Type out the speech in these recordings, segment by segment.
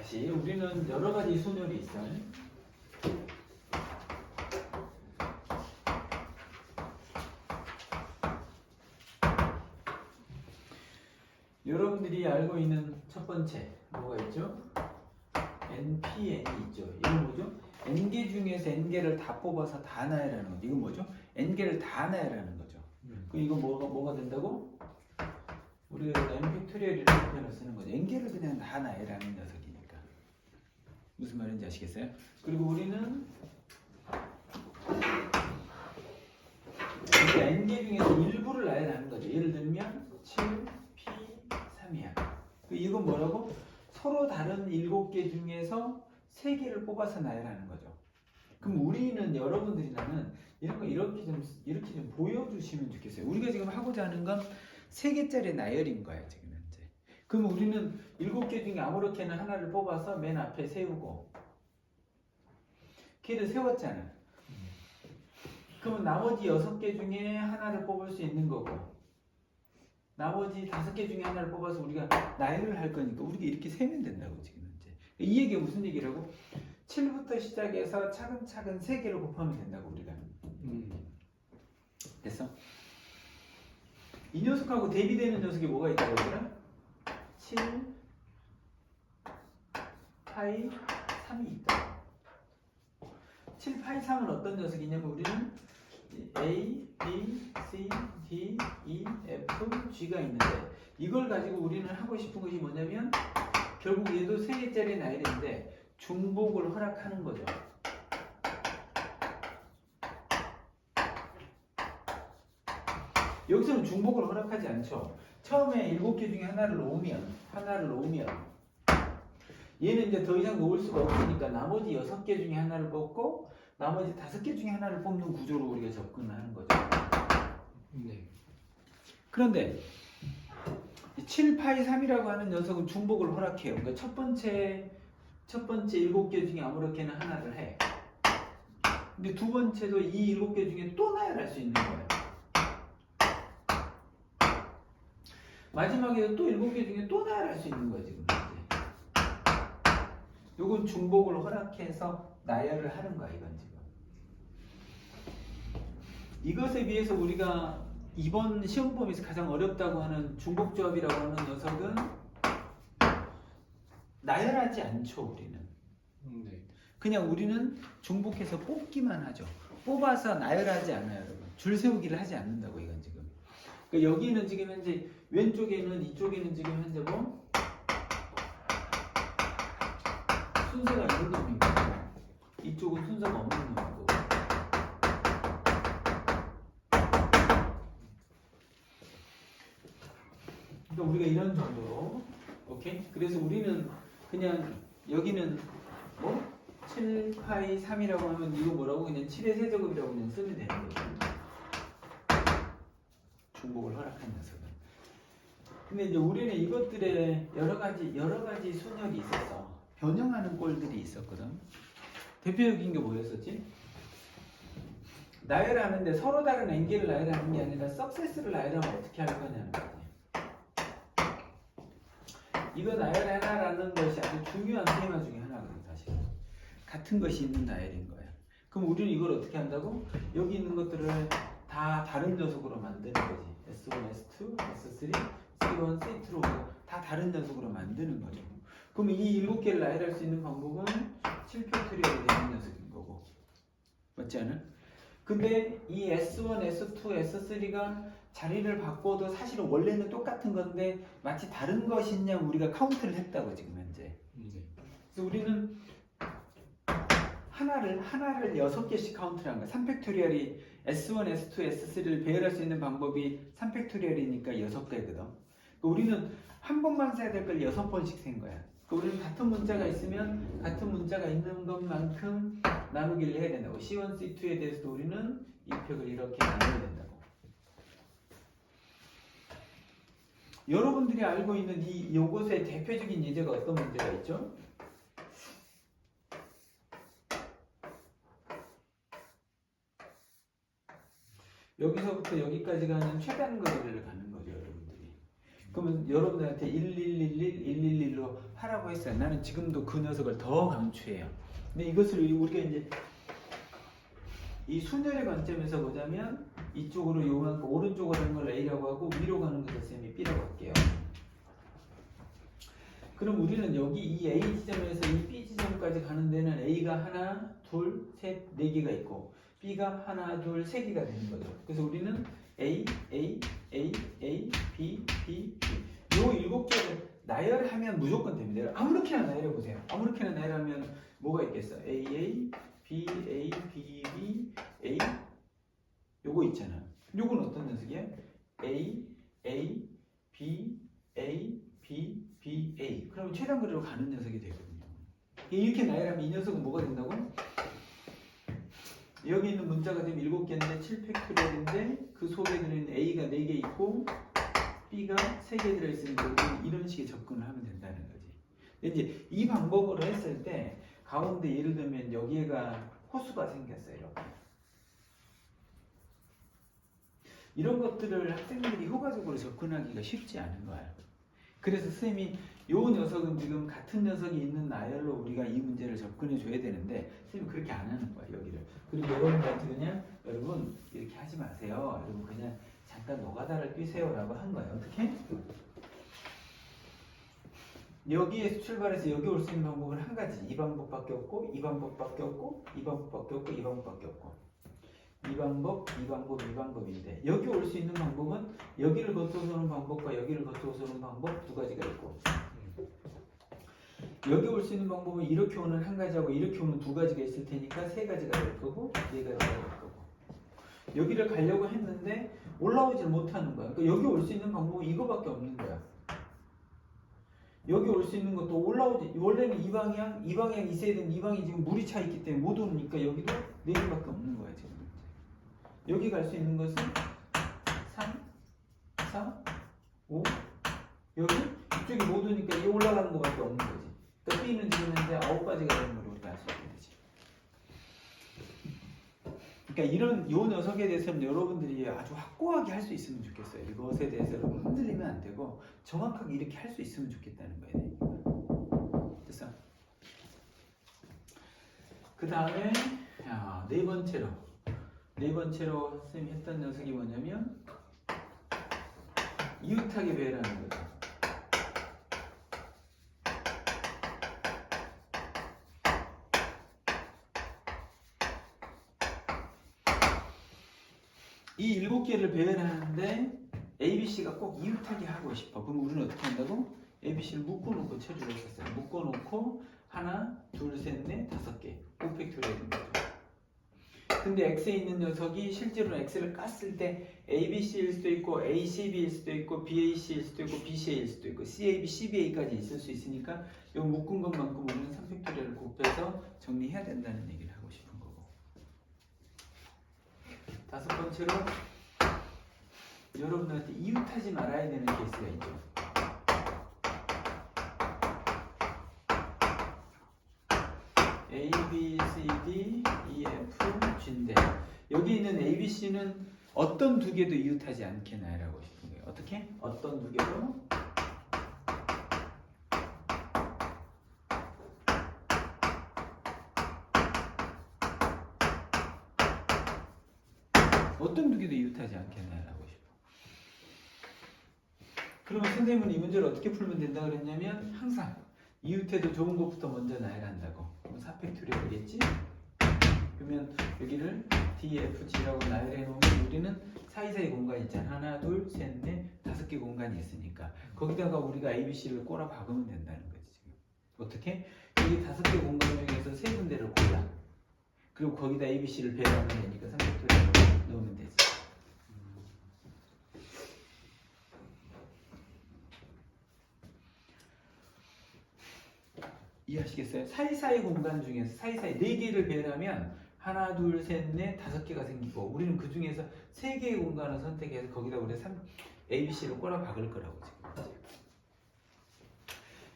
다시 우리는 여러 가지 순열이 있어요. 여러분들이 알고 있는 첫 번째 뭐가 있죠? NPN이 있죠. 이건 뭐죠? N개 중에서 N개를 다 뽑아서 다 나열하는 거죠. 이건 뭐죠? N개를 다 나열하는 거죠. 그럼 이거 뭐가 된다고? 우리가 N 팩토리얼이라는 표현을 쓰는 거죠. N개를 그냥 다 나열하는 녀석이니까. 무슨 말인지 아시겠어요? 그리고 우리는 N개 중에서 일부를 나열하는 거죠. 예를 들면 7P3이야. 이건 뭐라고? 서로 다른 7개 중에서 3개를 뽑아서 나열하는 거죠. 그럼 우리는 여러분들이라면 이런 거 이렇게 좀 보여주시면 좋겠어요. 우리가 지금 하고자 하는 건 3개짜리 나열인 거야 지금 현재. 그럼 우리는 7개 중에 아무렇게나 하나를 뽑아서 맨 앞에 세우고 걔를 세웠잖아. 그러면 나머지 6개 중에 하나를 뽑을 수 있는 거고 나머지 5개 중에 하나를 뽑아서 우리가 나열을 할 거니까 우리가 이렇게 세면 된다고 지금 현재. 이 얘기가 무슨 얘기라고? 7부터 시작해서 차근차근 3개를 곱하면 된다고 우리가. 됐어? 이 녀석하고 대비되는 녀석이 뭐가 있다고 그러더라? 7 파이 3이 있다. 7 파이 3은 어떤 녀석이냐면 우리는 A, B, C, D, E, F, G가 있는데 이걸 가지고 우리는 하고 싶은 것이 뭐냐면 결국 얘도 3개짜리 나열인데 중복을 허락하는 거죠. 여기서는 중복을 허락하지 않죠. 처음에 7개 중에 하나를 놓으면 얘는 이제 더 이상 놓을 수가 없으니까 나머지 6개 중에 하나를 뽑고 나머지 5개 중에 하나를 뽑는 구조로 우리가 접근하는 거죠. 네. 그런데 7파이 3이라고 하는 녀석은 중복을 허락해요. 그러니까 첫 번째 7개 중에 아무렇게나 하나를 해. 근데 두 번째도 이 7개 중에 또 나열할 수 있는 거예요. 마지막에도 또 7개 중에 또 나열할 수 있는 거예요, 지금. 요건 중복을 허락해서 나열을 하는 거야, 이건 지금. 이것에 비해서 우리가 이번 시험 범위에서 가장 어렵다고 하는 중복조합이라고 하는 녀석은 나열하지 않죠, 우리는. 네. 그냥 우리는 중복해서 뽑기만 하죠. 뽑아서 나열하지 않아요, 여러분. 줄 세우기를 하지 않는다고, 이건 지금. 그러니까 여기는 지금 현재 왼쪽에는 이쪽에는 지금 현재 뭐 순서가 있는 놈이고 이쪽은 순서가 없는 놈이고. 그러니까 우리가 이런 정도로 오케이? 그래서 우리는 그냥 여기는 뭐 7파이 3이라고 하면 이거 뭐라고 그냥 7의 세제곱이라고 그냥 쓰면 되는 거죠. 중복을 허락한 녀석은. 근데 이제 우리는 이것들의 여러 가지 순열이 있어서 변형하는 꼴들이 있었거든. 대표적인 게 뭐였었지? 나열하는데 서로 다른 N개를 나열하는 게 아니라 석세스를 나열하면 어떻게 할 거냐는 거지. 이거 나열해라라는 것이 아주 중요한 테마 중에 하나거든, 사실. 같은 것이 있는 나열인 거야. 그럼 우리는 이걸 어떻게 한다고? 여기 있는 것들을 다 다른 녀석으로 만드는 거지. S1, S2, S3, C1, C2로 다 다른 녀석으로 만드는 거죠. 그럼 이 7개를 나열할 수 있는 방법은 7팩토리얼이 되는 녀석인 거고. 맞지 않아? 근데 이 S1, S2, S3가 자리를 바꿔도 사실은 원래는 똑같은 건데 마치 다른 것이냐 우리가 카운트를 했다고 지금 현재. 그래서 우리는 하나를 6개씩 카운트를 한 거야. 3팩토리얼이 S1, S2, S3를 배열할 수 있는 방법이 3팩토리얼이니까 6개거든. 그러니까 우리는 한 번만 세야 될 걸 6번씩 센 거야. 그러니까 우리는 같은 문자가 있으면 같은 문자가 있는 것만큼 나누기를 해야 된다고. C1, C2에 대해서도 우리는 이 팩을 이렇게 나눠야 된다고. 여러분들이 알고 있는 요것의 대표적인 예제가 어떤 문제가 있죠? 여기서부터 여기까지 가는 최단 거리를 가는 거죠, 여러분들이. 그러면 여러분들한테 1111, 111로 하라고 하라고 했어요. 나는 지금도 그 녀석을 더 강추해요. 근데 이것을 우리가 이제 이 순열의 관점에서 보자면 이쪽으로 요만큼 오른쪽으로 하는 걸 A라고 하고 위로 가는 것을 쌤이 B라고 할게요. 그럼 우리는 여기 이 A 지점에서 이 B 지점까지 가는 데는 A가 하나, 둘, 셋, 네 개가 있고 B가 하나, 둘, 세 개가 되는 거죠. 그래서 우리는 A, A, A, A, B, B, B 요 일곱 개를 나열하면 무조건 됩니다. 아무렇게나 나열해 보세요. 아무렇게나 나열하면 뭐가 있겠어? A, A, B, A, B, B, A 요거 있잖아. 요건 어떤 녀석이야? A, A, B, A, B, B, A. 그러면 최단 거리로 가는 녀석이 되거든요. 이렇게 나열하면 이 녀석은 뭐가 된다고? 여기 있는 문자가 지금 7개인데 7팩토리얼인데 그 속에 들어있는 A가 4개 있고 B가 3개 들어있으니까 이런 식의 접근을 하면 된다는 거지. 이제 이 방법으로 했을 때 가운데 예를 들면 여기가 호수가 생겼어요. 이렇게. 이런 것들을 학생들이 효과적으로 접근하기가 쉽지 않은 거예요. 그래서 선생님이 요 녀석은 지금 같은 녀석이 있는 나열로 우리가 이 문제를 접근해 줘야 되는데 선생님이 그렇게 안 하는 거야 여기를. 그리고 여러분한테 그냥 여러분 이렇게 하지 마세요. 여러분 그냥 잠깐 노가다를 뛰세요 라고 한 거예요. 어떻게? 여기에서 출발해서 여기 올 수 있는 방법은 한 가지. 이 방법밖에 없고 이 방법밖에 없고 이 방법밖에 없고 이 방법밖에 없고 이 방법, 이 방법, 이 방법인데 여기 올 수 있는 방법은 여기를 거쳐서 오는 방법과 여기를 거쳐서 오는 방법 두 가지가 있고 여기 올 수 있는 방법은 이렇게 오는 한 가지하고 이렇게 오는 두 가지가 있을 테니까 세 가지가 될 거고 네 가지가 될 거고 여기를 가려고 했는데 올라오질 못하는 거야. 그러니까 여기 올 수 있는 방법은 이거밖에 없는 거야. 여기 올 수 있는 것도 올라오지. 원래는 이 방향 있어야 되는 이 방이 지금 물이 차 있기 때문에 못 오니까 여기도 네 개밖에 없는 거야 지금. 여기 갈 수 있는 것은 3, 4, 5 여기 이쪽이 못 오니까 이 올라가는 것밖에 없는 거지. 그러니까 B는 지금 현재 9가지가 되는 걸 우리가 알 수 있게 되지. 그러니까 이런 요 녀석에 대해서는 여러분들이 아주 확고하게 할 수 있으면 좋겠어요. 이것에 대해서 여러분 흔들리면 안 되고 정확하게 이렇게 할 수 있으면 좋겠다는 거예요. 됐어? 그 다음에 네 번째로 선생님이 했던 녀석이 뭐냐면 이웃하게 배열하는 거죠. 이 7개를 배열하는데 ABC가 꼭 이웃하게 하고 싶어. 그럼 우리는 어떻게 한다고? ABC를 묶어놓고 처리를 했었어요. 묶어놓고 하나, 둘, 셋, 넷, 5개 5팩토리얼인 거죠. 근데 X에 있는 녀석이 실제로는 X를 깠을 때 ABC일 수도 있고 ACB일 수도 있고 BAC일 수도 있고 BCA일 수도 있고 CAB, CBA까지 있을 수 있으니까 이 묶은 것만큼 우리는 3팩토리얼을 곱해서 정리해야 된다는 얘기를 하고 싶은 거고. 5번째로 여러분들한테 이웃하지 말아야 되는 케이스가 있죠. A, B, C, D, E, F, G인데 여기 있는 A, B, C는 어떤 두 개도 이웃하지 않게 나열하고 싶은 거예요. 어떻게? 어떤 두 개도 이웃하지 않게 나열하고 싶어. 그러면 선생님은 이 문제를 어떻게 풀면 된다 그랬냐면 항상 이웃해도 좋은 것부터 먼저 나열한다고. 그럼 4팩토리얼이겠지? 그러면 여기를 D, F, G라고 나열해 놓으면 우리는 사이사이 공간이 있잖아. 하나, 둘, 셋, 넷, 5개 공간이 있으니까 거기다가 우리가 A, B, C를 꼬라 박으면 된다는 거지 지금. 어떻게? 여기 5개 공간 중에서 3군데를 골라. 그리고 거기다 A, B, C를 배열하면 되니까 3팩토리얼을 넣으면 되지. 이해하시겠어요? 사이사이 공간 중에서 사이사이 4개를 배열하면 하나, 둘, 셋, 넷, 5개가 생기고 우리는 그 중에서 3개의 공간을 선택해서 거기다 우리가 A, B, C를 꼬라 박을 거라고 지금.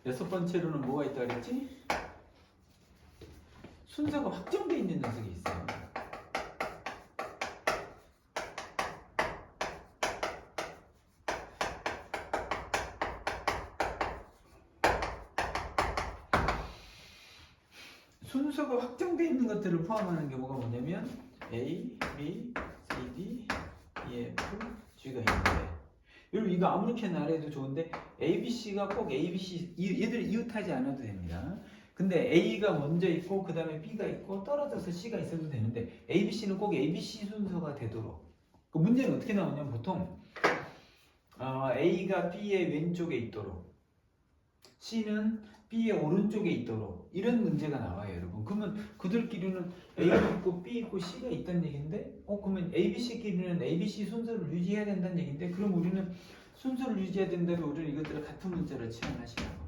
6번째로는 뭐가 있다 그랬지? 순서가 확정되어 있는 녀석이 있어요. 순서가 확정되어 있는 것들을 포함하는 경우가 뭐냐면 A, B, C, D, E, F, G가 있는데 여러분 이거 아무렇게나 알아도 좋은데 A, B, C가 꼭 A, B, C 얘들 이웃하지 않아도 됩니다. 근데 A가 먼저 있고 그 다음에 B가 있고 떨어져서 C가 있어도 되는데 A, B, C는 꼭 A, B, C 순서가 되도록 그 문제는 어떻게 나오냐면 보통 A가 B의 왼쪽에 있도록 C는 B의 오른쪽에 있도록 이런 문제가 나와요 여러분. 그러면 그들끼리는 A가 있고 B 있고 C가 있다는 얘기인데 그러면 A, B, C끼리는 A, B, C 순서를 유지해야 된다는 얘기인데 그럼 우리는 순서를 유지해야 된다면 우리는 이것들을 같은 문자로 치환하시라고.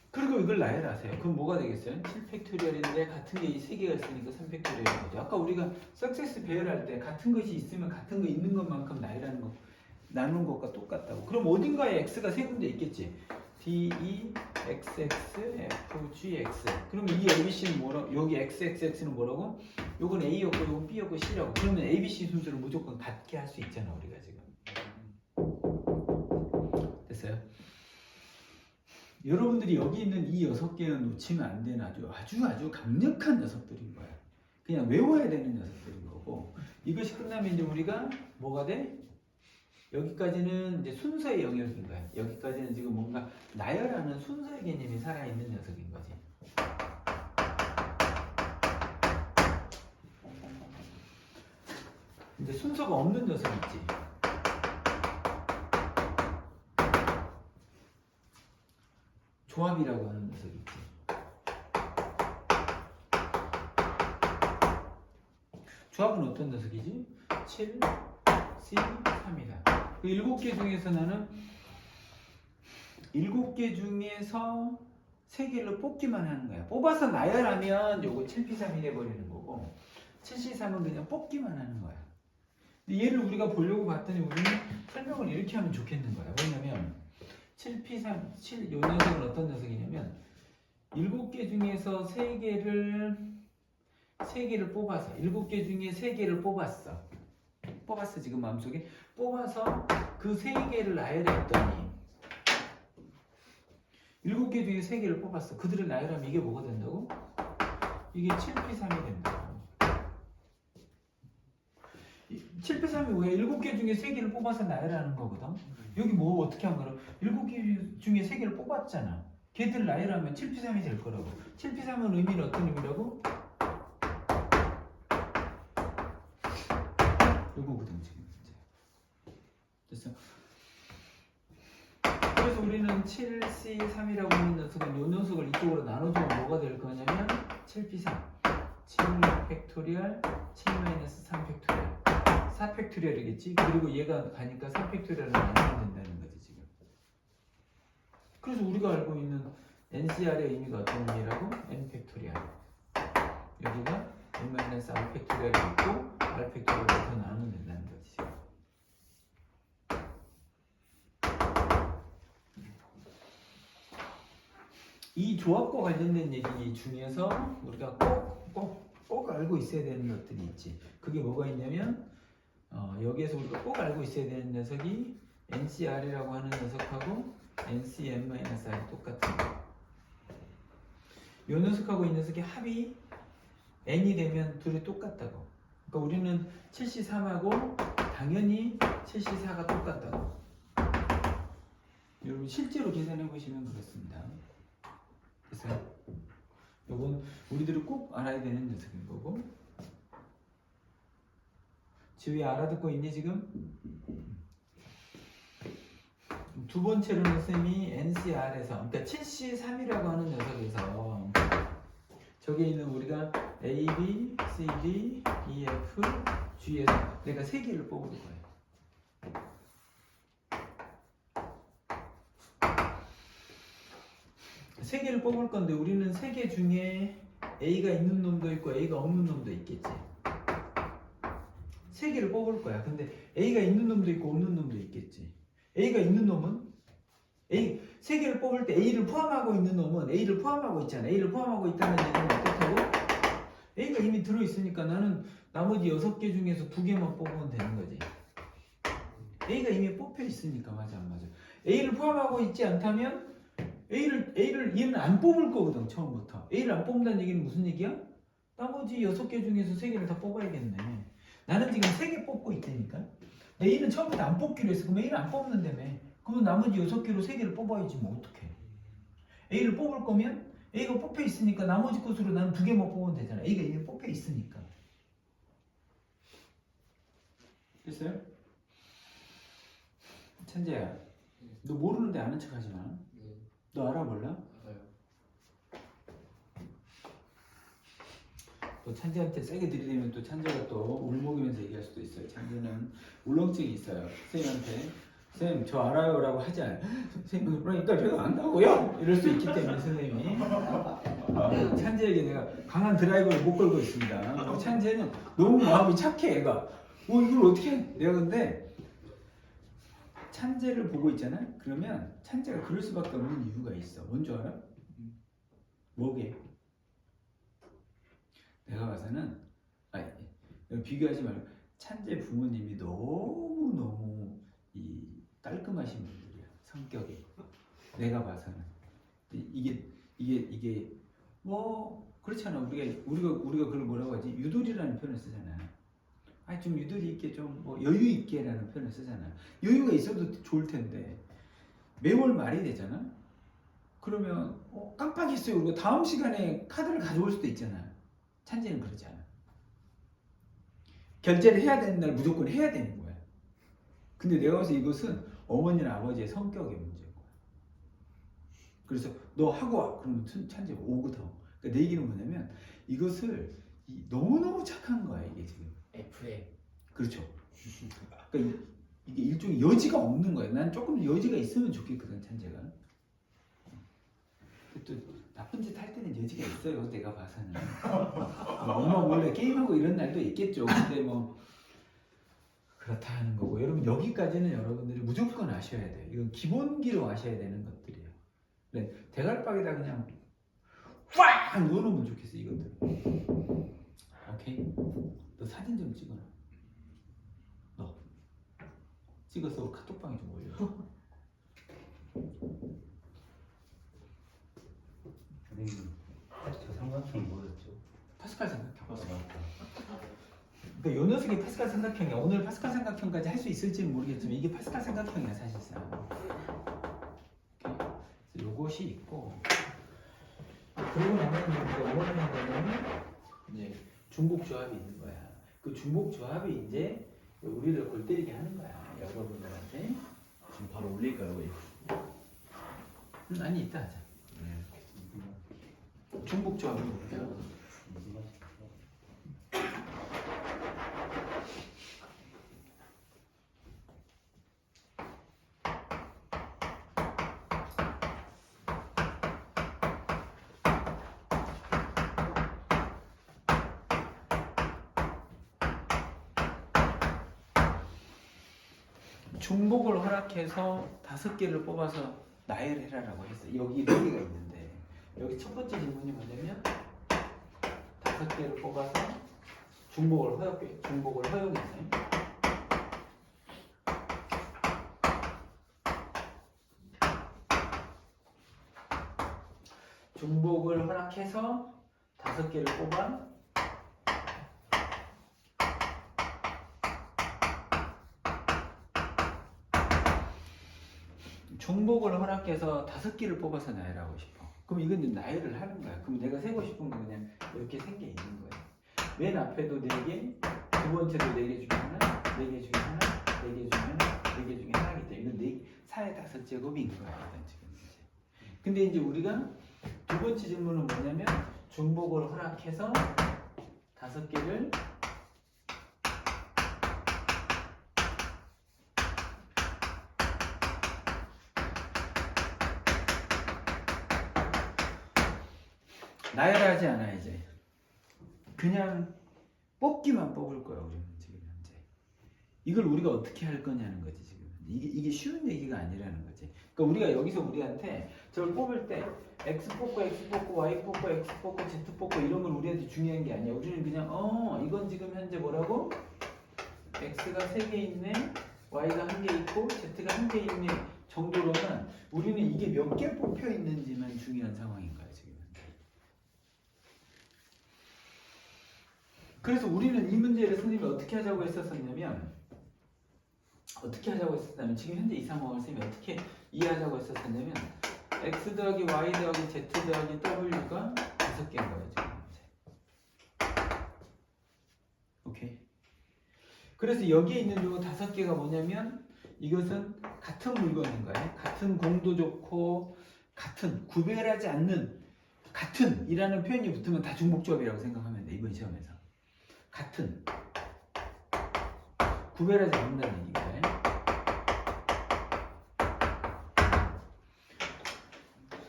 그리고 이걸 나열하세요. 그럼 뭐가 되겠어요? 7팩토리얼인데 같은 게 이 세 개가 있으니까 3팩토리얼인 거죠. 아까 우리가 석세스 배열할 때 같은 것이 있으면 같은 거 있는 것만큼 나열하는 거 나누는 것과 똑같다고. 그럼 어딘가에 x가 세 군데 있겠지. D, E, X, X, F, G, X. 그러면 이 ABC는 뭐라고? 여기 X, X, X는 뭐라고? 요건 A였고 요건 B였고 C라고. 그러면 ABC 순서를 무조건 같게 할 수 있잖아 우리가 지금. 됐어요? 여러분들이 여기 있는 이 6개는 놓치면 안 되는 아주 강력한 녀석들인 거야. 그냥 외워야 되는 녀석들인 거고 이것이 끝나면 이제 우리가 뭐가 돼? 여기까지는 이제 순서의 영역인 거야. 여기까지는 지금 뭔가 나열하는 순서의 개념이 살아있는 녀석인 거지. 이제 순서가 없는 녀석 있지. 조합이라고 하는 녀석이 있지. 조합은 어떤 녀석이지? 7, C, 3이다. 그 7개 중에서 나는 7개 중에서 3개를 뽑기만 하는 거야. 뽑아서 나열하면 요거 7P3이 돼버리는 거고 7C3은 그냥 뽑기만 하는 거야. 근데 얘를 우리가 보려고 봤더니 우리는 설명을 이렇게 하면 좋겠는 거야. 뭐냐면 7P3, 요 녀석은 어떤 녀석이냐면 7개 중에서 3개를 뽑아서 7개 중에 3개를 뽑았어 지금 마음속에 뽑아서 그 3개를 나열했더니 7개 중에 3개를 뽑았어. 그들을 나열하면 이게 뭐가 된다고? 이게 7P3이 된다고. 7P3이 뭐야? 7개 중에 3개를 뽑아서 나열하는 거거든. 여기 뭐 어떻게 한 거야? 7개 중에 3개를 뽑았잖아. 걔들 나열하면 7P3이 될 거라고. 7P3은 의미는 어떤 의미라고? 요거거든 지금 이제. 됐어? 그래서 우리는 7C3이라고 하는 녀석은 요 녀석을 이쪽으로 나눠주면 뭐가 될 거냐면 7P3 7 팩토리얼 7-3 팩토리얼 4 팩토리얼이겠지? 그리고 얘가 가니까 4 팩토리얼을 나누면 된다는 거지 지금. 그래서 우리가 알고 있는 NCR의 의미가 어떤 의미라고? N 팩토리얼. 여기가 N-R 팩토리얼이 있고 R 팩토리얼을 더 나누면 된다는 거지 지금. 이 조합과 관련된 얘기 중에서 우리가 꼭 알고 있어야 되는 것들이 있지. 그게 뭐가 있냐면 여기에서 우리가 꼭 알고 있어야 되는 녀석이 NCR이라고 하는 녀석하고 NCM-R이 똑같은 거. 이 녀석하고 이 녀석의 합이 N이 되면 둘이 똑같다고. 그러니까 우리는 7C3하고 당연히 7C4가 똑같다고. 여러분 실제로 계산해 보시면 그렇습니다. 그래서 이건 우리들이 꼭 알아야 되는 녀석인 거고. 지휘 알아듣고 있니 지금? 두 번째로는 쌤이 NCR에서 그러니까 7C3이라고 하는 녀석에서 저기에 있는 우리가 A, B, C, D, E, F, G에서 내가 3개를 뽑을 거예요. 세 개를 뽑을 건데 우리는 3개 중에 A가 있는 놈도 있고 A가 없는 놈도 있겠지. 3개를 뽑을 거야. 근데 A가 있는 놈도 있고 없는 놈도 있겠지. A가 있는 놈은 3개를 뽑을 때 A를 포함하고 있는 놈은 A를 포함하고 있잖아. A를 포함하고 있다는 얘기는 어떻다고? A가 이미 들어있으니까 나는 나머지 6개 중에서 2개만 뽑으면 되는 거지. A가 이미 뽑혀 있으니까. 맞아 안 맞아? A를 포함하고 있지 않다면 A를 얘는 안 뽑을 거거든 처음부터. A를 안 뽑는다는 얘기는 무슨 얘기야? 나머지 6개 중에서 3개를 다 뽑아야겠네. 나는 지금 3개 뽑고 있다니까. A는 처음부터 안 뽑기로 했어. 그럼 A를 안 뽑는다며. 그러면 나머지 6개로 3개를 뽑아야지 뭐 어떡해. A를 뽑을 거면 A가 뽑혀 있으니까 나머지 것으로 나는 2개만 뽑으면 되잖아. A가 이미 뽑혀 있으니까. 됐어요? 찬재야, 너 모르는데 아는 척 하지 마. 네. 너 알아 몰라? 알아요. 또 찬재한테 세게 들이대면 또 찬재가 또 울먹이면서 얘기할 수도 있어요. 찬재는 울렁증이 있어요. 선생님한테 선생님 저 알아요라고 하지 않아요. 선생님 그러니까 제가 안다고요? 이럴 수 있기 때문에 선생님이 찬재에게 내가 강한 드라이브를 못 걸고 있습니다. 찬재는 너무 마음이 착해 애가. 이걸 어떻게 해? 내가 근데 찬재를 보고 있잖아? 그러면 찬재가 그럴 수밖에 없는 이유가 있어. 뭔지 알아? 뭐게? 내가 봐서는 비교하지 말고 찬재 부모님이 너무너무 깔끔하신 분들이야. 성격이. 내가 봐서는 이게 뭐 그렇잖아. 우리가 그걸 뭐라고 하지? 유도리라는 표현을 쓰잖아. 좀 유도리 있게 좀 뭐 여유 있게라는 표현을 쓰잖아. 여유가 있어도 좋을 텐데 매월 말이 되잖아. 그러면 깜빡했어요. 우리가 다음 시간에 카드를 가져올 수도 있잖아. 찬재는 그렇지 않아. 결제를 해야 되는 날 무조건 해야 되는 거야. 근데 내가 봐서 이것은 어머니나 아버지의 성격의 문제인 거야. 그래서 너 하고 와. 그러면 찬재가 오거든. 그러니까 내 얘기는 뭐냐면 이것을 너무너무 착한 거야 이게 지금. F에. 그렇죠. 그러니까 이게 일종의 여지가 없는 거야. 난 조금 여지가 있으면 좋겠거든 찬재가. 또 나쁜 짓 할 때는 여지가 있어요. 내가 봐서는. 엄마 몰래 게임하고 이런 날도 있겠죠. 근데 뭐 그렇다 하는 거고. 여러분 여기까지는 여러분들이 무조건 아셔야 돼요. 이건 기본기로 아셔야 되는 것들이에요. 그래, 대갈박에다 그냥 확 넣어놓으면 좋겠어 이것들. 오케이? 너 사진 좀 찍어놔. 너 찍어서 카톡방에 좀 올려. 저 삼각형 뭐였죠? 파스칼 삼각형. 그러니까 요 녀석이 파스칼 삼각형이야. 오늘 파스칼 삼각형까지 할 수 있을지는 모르겠지만 이게 파스칼 삼각형이야 사실상. 오케이? 요것이 있고 그리고 나면 우리가 뭐 하는 거냐면 이제 중복 조합이 있는 거야. 그 중복 조합이 이제 우리를 골 때리게 하는 거야. 여러분들한테. 지금 바로 올릴까요? 아니 이따 하자. 중복 조합이 뭐야? 중복을 허락해서 5개를 뽑아서 나열해라라고 했어. 여기 4개가 있는데 여기 첫 번째 질문이 뭐냐면 5개를 뽑아서 중복을 허용했네. 중복을 허락해서 5개를 뽑아 중복을 허락해서 5개를 뽑아서 나열하고 싶어. 그럼 이건 이제 나열을 하는 거야. 그럼 내가 세고 싶은 건 그냥 이렇게 세 개 있는 거야. 맨 앞에도 4개, 두 번째도 4개 중에 하나, 4개 중에 하나, 4개 중에 하나, 4개 중에 하나이기 때문에 이건 4의 5제곱인 거야. 이건 지금 이제. 근데 이제 우리가 두 번째 질문은 뭐냐면 중복을 허락해서 5개를 나열하지 않아 이제. 그냥 뽑기만 뽑을 거야 우리는 지금 현재. 이걸 우리가 어떻게 할 거냐는 거지 지금 현재. 이게 쉬운 얘기가 아니라는 거지. 그러니까 우리가 여기서 우리한테 저걸 뽑을 때 x 뽑고 y 뽑고 x 뽑고 z 뽑고 이런 건 우리한테 중요한 게 아니야. 우리는 그냥 이건 지금 현재 뭐라고? x가 3개 있네, y가 1개 있고 z가 1개 있네 정도로만 우리는 이게 몇 개 뽑혀 있는지만 중요한 상황인 거야 지금. 그래서 우리는 이 문제를 선생님이 어떻게 하자고 했었냐면 지금 현재 이 상황을 선생님이 어떻게 이해하자고 했었냐면 x 더하기 y 더하기 z 더하기 w가 5개인 거예요 지금 현재. 오케이. 그래서 여기에 있는 요 5개가 뭐냐면 이것은 같은 물건인 거예요. 같은 공도 좋고 같은 구별하지 않는 같은 이라는 표현이 붙으면 다 중복조합이라고 생각하면 돼. 이번 시험에서 같은 구별하지 않는다는 얘기예요.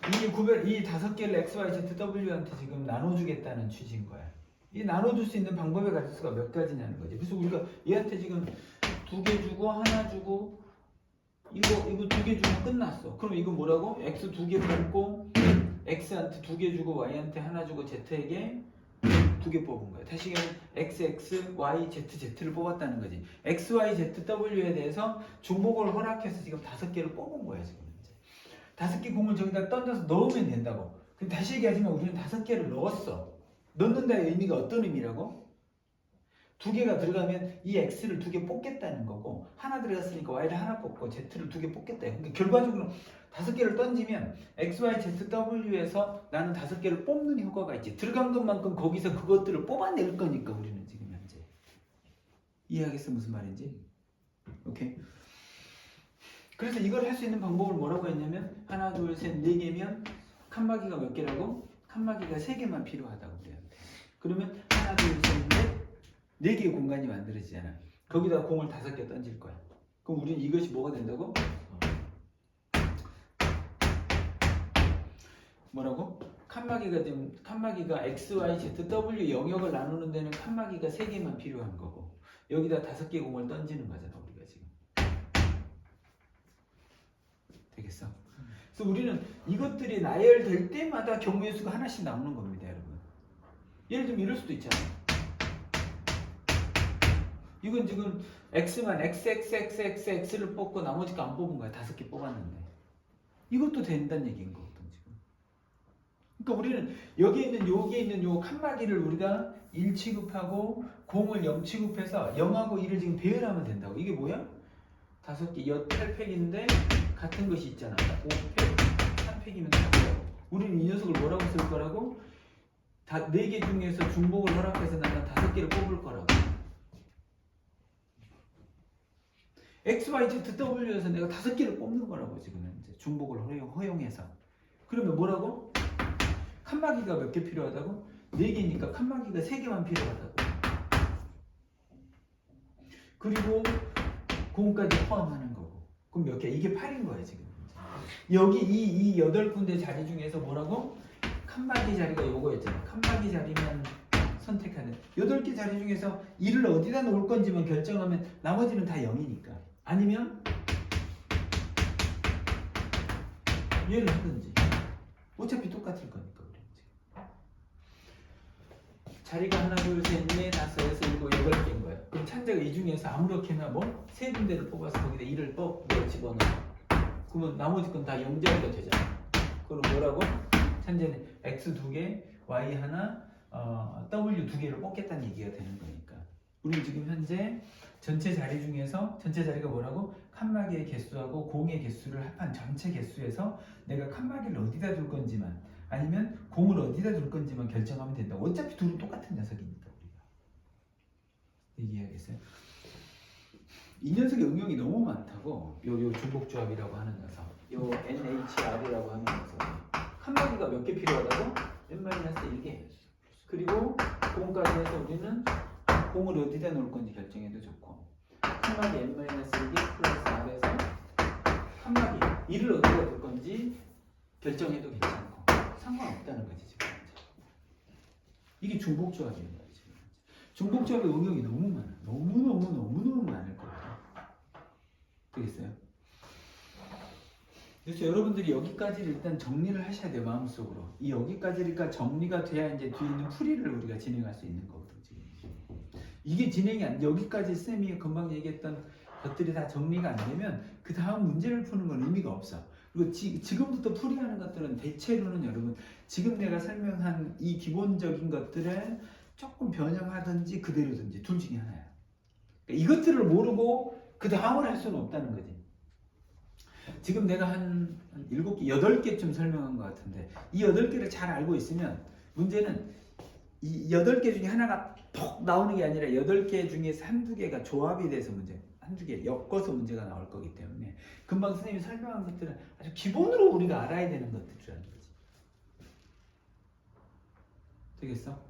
이 5개를 x, y, z, w한테 지금 나눠주겠다는 취지인 거야. 이 나눠줄 수 있는 방법의 가지수가 몇 가지냐는 거지. 그래서 우리가 얘한테 지금 2개 주고 하나 주고 이거 2개 주면 끝났어. 그럼 이거 뭐라고? x 2개 뽑고 x한테 2개 주고 y한테 하나 주고 z에게 2개 뽑은 거야. 다시 얘기하면 x, y, z를 뽑았다는 거지. x, y, z, w에 대해서 중복을 허락해서 지금 5개를 뽑은 거야 지금. 5개 공을 저기다 던져서 넣으면 된다고. 그럼 다시 얘기하지만 우리는 5개를 넣었어. 넣는다의 의미가 어떤 의미라고? 2개가 들어가면 이 x를 2개 뽑겠다는 거고 하나 들어갔으니까 y를 하나 뽑고 z를 2개 뽑겠다. 그러니까 결과적으로 5개를 던지면 x, y, z, w에서 나는 5개를 뽑는 효과가 있지. 들어간 것만큼 거기서 그것들을 뽑아낼 거니까 우리는 지금 현재. 이해하겠어 무슨 말인지? 오케이. 그래서 이걸 할 수 있는 방법을 뭐라고 했냐면 하나, 둘, 셋, 4개면 칸막이가 몇 개라고? 칸막이가 3개만 필요하다고 우리한테. 그러면 하나, 둘, 셋, 넷 4개의 공간이 만들어지잖아. 거기다 공을 5개 던질 거야. 그럼 우리는 이것이 뭐가 된다고? 뭐라고? 칸막이가 x, y, z, w 영역을 나누는 데는 칸막이가 3개만 필요한 거고 여기다 5개 공을 던지는 거잖아 우리가 지금. 되겠어? 그래서 우리는 이것들이 나열될 때마다 경우의 수가 하나씩 나오는 겁니다, 여러분. 예를 들면 이럴 수도 있잖아요. 이건 지금 x만 x를 뽑고 나머지 거 안 뽑은 거야. 5개 뽑았는데. 이것도 된다는 얘기인 거거든, 지금. 그러니까 우리는 여기에 있는 요 칸막이를 우리가 1 취급하고 0을 0 취급해서 0하고 1을 지금 배열하면 된다고. 이게 뭐야? 5개, 8팩인데 같은 것이 있잖아. 5팩, 3팩이면 다고. 우리는 이 녀석을 뭐라고 쓸 거라고? 4개 중에서 중복을 허락해서 나는 5개를 뽑을 거라고. x, y, z, w에서 내가 5개를 뽑는 거라고 지금 현재. 중복을 허용해서. 그러면 뭐라고? 칸막이가 몇 개 필요하다고? 4개니까 칸막이가 3개만 필요하다고. 그리고 공까지 포함하는 거고. 그럼 몇 개? 이게 8인 거야 지금. 여기 이 8군데 자리 중에서 뭐라고? 칸막이 자리가 요거였잖아. 칸막이 자리만 선택하는 8개 자리 중에서 1을 어디다 놓을 건지만 결정하면 나머지는 다 0이니까. 아니면 얘를 하든지. 어차피 똑같을 거니까 우리 지금. 자리가 하나, 둘, 셋, 넷, 다섯, 여섯, 일곱, 8개인 거야. 그럼 찬자가 이 중에서 아무렇게나 뭐 3군데를 뽑아서 거기다 1을 집어넣어. 그러면 나머지 건 다 0자리가 되잖아. 그럼 뭐라고? 찬자는 x 2개, y 하나, w 2개를 뽑겠다는 얘기가 되는 거니까. 우리 지금 현재 전체 자리 중에서 전체 자리가 뭐라고? 칸막이의 개수하고 공의 개수를 합한 전체 개수에서 내가 칸막이를 어디다 둘 건지만 아니면 공을 어디다 둘 건지만 결정하면 된다. 어차피 둘은 똑같은 녀석이니까 우리가. 얘기하겠어요? 이 녀석의 응용이 너무 많다고. 요 중복조합이라고 하는 녀석. 요 NHR이라고 하는 녀석. 칸막이가 몇 개 필요하다고? n-1개. 그리고 공까지 해서 우리는 공을 어디다 놓을 건지 결정해도 좋고 칸막이 n-1개 플러스 r에서 칸막이 1을 어디다 둘 건지 결정해도 괜찮고 상관없다는 거지 지금. 이게 중복조합인 거야 지금. 중복조합의 응용이 너무 많아. 너무너무 많을 거야. 되겠어요? 그래서 여러분들이 여기까지를 일단 정리를 하셔야 돼요, 마음속으로. 이 여기까지가 정리가 돼야 이제 뒤에 있는 풀이를 우리가 진행할 수 있는 거거든요. 지금. 이게 진행이 안, 여기까지 쌤이 금방 얘기했던 것들이 다 정리가 안 되면 그 다음 문제를 푸는 건 의미가 없어. 그리고 지금부터 풀이하는 것들은 대체로는 여러분 지금 내가 설명한 이 기본적인 것들을 조금 변형하든지 그대로든지 둘 중에 하나야. 그러니까 이것들을 모르고 그 다음을 할 수는 없다는 거지. 지금 내가 한 7개, 8개쯤 설명한 것 같은데 이 8개를 잘 알고 있으면 문제는 이 8개 중에 하나가 톡 나오는 게 아니라 8개 중에서 한두 개가 조합이 돼서 문제, 한두 개 엮어서 문제가 나올 거기 때문에 금방 선생님이 설명한 것들은 아주 기본으로 우리가 알아야 되는 것들이라는 거지. 되겠어?